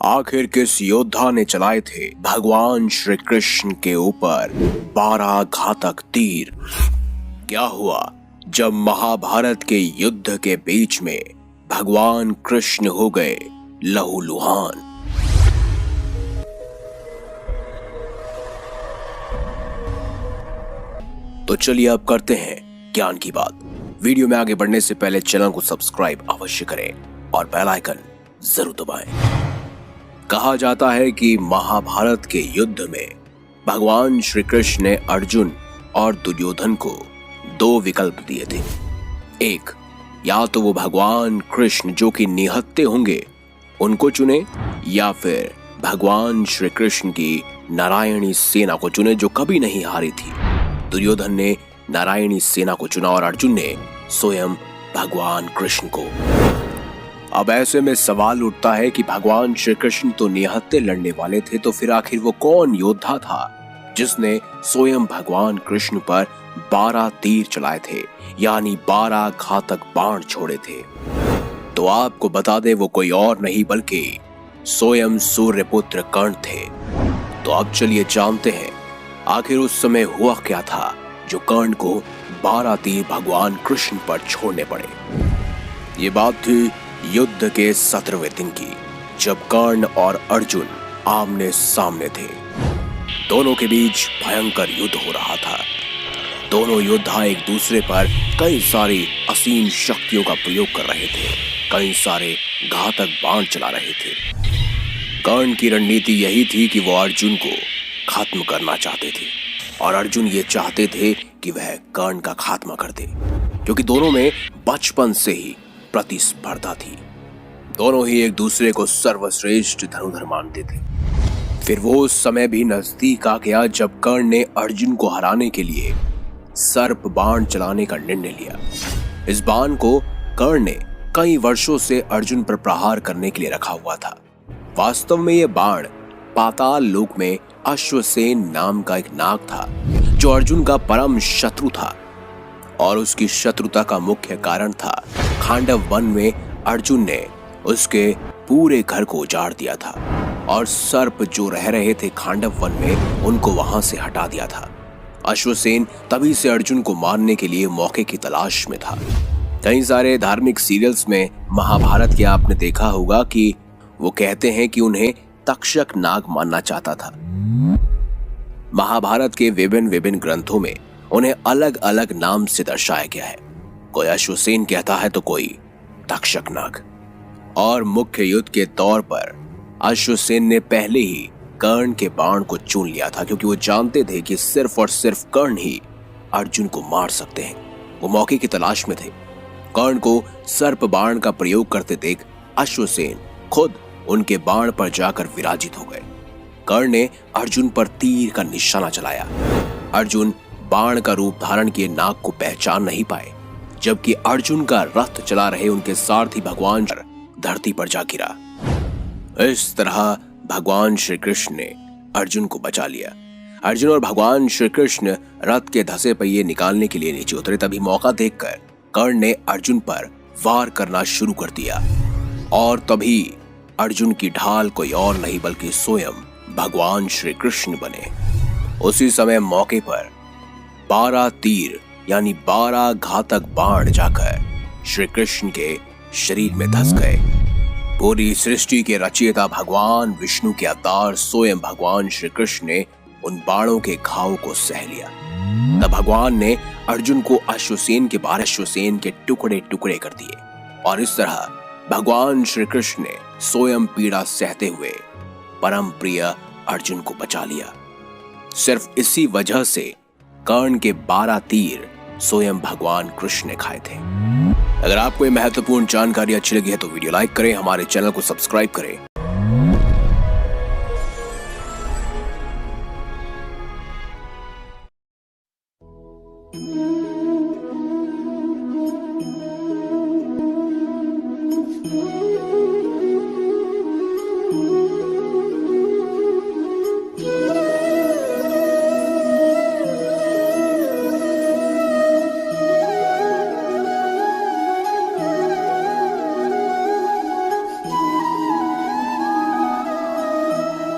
आखिर किस योद्धा ने चलाए थे भगवान श्री कृष्ण के ऊपर 12 घातक तीर? क्या हुआ जब महाभारत के युद्ध के बीच में भगवान कृष्ण हो गए लहूलुहान? तो चलिए अब करते हैं ज्ञान की बात। वीडियो में आगे बढ़ने से पहले चैनल को सब्सक्राइब अवश्य करें और बेल आइकन जरूर दबाएं। कहा जाता है कि महाभारत के युद्ध में भगवान श्री कृष्ण ने अर्जुन और दुर्योधन को 2 विकल्प दिए थे। एक, या तो वो भगवान कृष्ण जो कि निहत्थे होंगे उनको चुने, या फिर भगवान श्री कृष्ण की नारायणी सेना को चुने जो कभी नहीं हारी थी। दुर्योधन ने नारायणी सेना को चुना और अर्जुन ने स्वयं भगवान कृष्ण को। अब ऐसे में सवाल उठता है कि भगवान श्री कृष्ण तो निहत्थे लड़ने वाले थे, तो फिर आखिर वो कौन योद्धा था जिसने स्वयं भगवान कृष्ण पर 12 तीर चलाए थे, यानी 12 घातक बाण छोड़े थे? तो आपको बता दे वो कोई और नहीं बल्कि स्वयं सूर्यपुत्र कर्ण थे। तो अब चलिए जानते हैं आखिर उस समय हुआ क्या था जो कर्ण को 12 तीर भगवान कृष्ण पर छोड़ने पड़े। ये बात थी युद्ध के 17वें दिन की, जब कर्ण और अर्जुन आमने सामने थे। दोनों के बीच भयंकर युद्ध हो रहा था। दोनों योद्धा एक दूसरे पर कई सारी असीम शक्तियों का प्रयोग कर रहे थे, कई सारे घातक बाण चला रहे थे। कर्ण की रणनीति यही थी कि वो अर्जुन को खत्म करना चाहते थे और अर्जुन ये चाहते थे कि वह कर्ण का खात्मा कर दे, क्योंकि दोनों में बचपन से ही प्रतिस्पर्धा थी। दोनों ही एक दूसरे को सर्वश्रेष्ठ धनुधर मानते थे। फिर वो समय भी नजदीक आ गया जब कर्ण ने अर्जुन को हराने के लिए सर्प बाण चलाने का निर्णय लिया। इस बाण को कर्ण ने कई वर्षों से अर्जुन पर प्रहार करने के लिए रखा हुआ था। वास्तव में यह बाण पाताल लोक में अश्वसेन नाम का एक नाग था जो अर्जुन का परम शत्रु था, और उसकी शत्रुता का मुख्य कारण था खांडव वन में अर्जुन ने उसके पूरे घर को उजाड़ दिया था और सर्प जो रह रहे थे खांडव वन में उनको वहां से हटा दिया था। अश्वसेन तभी से अर्जुन को मारने के लिए मौके की तलाश में था। कई सारे धार्मिक सीरियल्स में महाभारत के आपने देखा होगा कि वो कहते हैं कि उन्हें तक्षक नाग मानना चाहता था। महाभारत के विभिन्न ग्रंथों में उन्हें अलग अलग नाम से दर्शाया गया है। कोई अश्वसेन कहता है तो कोई तक्षक नाग। और मुख्य युद्ध के तौर पर अश्वसेन ने पहले ही कर्ण के बाण को चुन लिया था, क्योंकि वो जानते थे कि सिर्फ और सिर्फ कर्ण ही अर्जुन को मार सकते हैं। वो मौके की तलाश में थे। कर्ण को सर्प बाण का प्रयोग करते देख अश्वसेन खुद उनके बाण पर जाकर विराजित हो गए। कर्ण ने अर्जुन पर तीर का निशाना चलाया। अर्जुन बाण का रूप धारण किए नाग को पहचान नहीं पाए, जबकि अर्जुन का रथ चला रहे उनके सारथी भगवान धरती पर जा गिरा। इस तरह भगवान श्री कृष्ण ने अर्जुन को बचा लिया। अर्जुन और भगवान श्री कृष्ण रथ के धसे पहिए निकालने के लिए नीचे उतरे। तभी मौका देखकर कर्ण ने अर्जुन पर वार करना शुरू कर दिया, और तभी अर्जुन की ढाल कोई और नहीं बल्कि स्वयं भगवान श्री कृष्ण बने। उसी समय मौके पर 12 तीर यानी 12 घातक बाण जाकर श्री कृष्ण के शरीर में धस गए। पूरी सृष्टि के रचयिता भगवान विष्णु के अवतार स्वयं भगवान श्री कृष्ण ने उन बाणों के घाव को सह लिया। तब भगवान ने अर्जुन को अश्वसेन के टुकड़े टुकड़े कर दिए, और इस तरह भगवान श्री कृष्ण ने स्वयं पीड़ा सहते हुए परम प्रिय अर्जुन को बचा लिया। सिर्फ इसी वजह से कर्ण के 12 तीर स्वयं भगवान कृष्ण ने खाए थे। अगर आपको ये महत्वपूर्ण जानकारी अच्छी लगी है तो वीडियो लाइक करें, हमारे चैनल को सब्सक्राइब करें